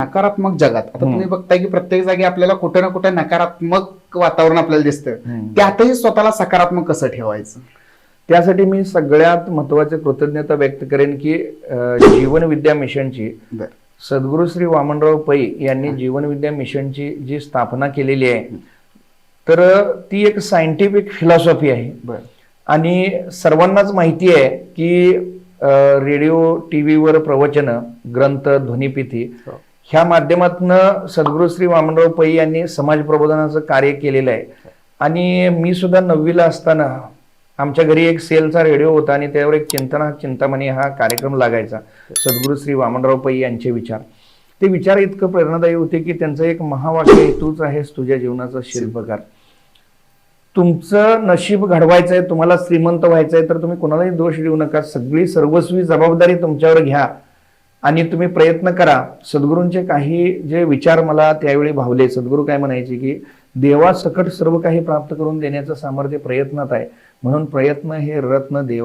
नकारात्मक जगात आता तुम्ही बघताय की प्रत्येक जागी आपल्याला कुठे ना कुठे नकारात्मक वातावरण आपल्याला दिसतं, त्यातही स्वतःला सकारात्मक कसं ठेवायचं? त्यासाठी मी सगळ्यात महत्वाची कृतज्ञता व्यक्त करेन की जीवन विद्या मिशनची सद्गुरू श्री वामनराव पै यांनी जीवन विद्या मिशनची जी स्थापना केलेली आहे, तर ती एक सायंटिफिक फिलॉसॉफी आहे. आणि सर्वांनाच माहिती आहे की रेडिओ टीव्हीवर प्रवचन, ग्रंथ, ध्वनिफिती ह्या माध्यमातून सद्गुरू श्री वामनराव पै यांनी समाज प्रबोधनाचं कार्य केलेलं आहे. आणि मी सुद्धा 9वीला असताना आमच्या घरी एक सेलचा रेडिओ होता आणि त्यावर एक चिंतामणी हा कार्यक्रम लागायचा. सद्गुरू श्री वामनराव पै यांचे विचार, ते विचार इतकं प्रेरणादायी होते की त्यांचं एक महावाक्य, तूच आहेस तुझ्या जीवनाचा शिल्पकार. तुमचं नशीब घडवायचंय, तुम्हाला श्रीमंत व्हायचंय, तर तुम्ही कोणालाही दोष देऊ नका, सगळी सर्वस्वी जबाबदारी तुमच्यावर घ्या आणि तुम्ही प्रयत्न करा. सद्गुरूंचे काही जे विचार मला त्यावेळी भावले, सद्गुरू काय म्हणायचे की देवा सकट सर्व काही प्राप्त करून देण्याचं सामर्थ्य प्रयत्नात आहे, म्हणून प्रयत्न हे रत्न देवा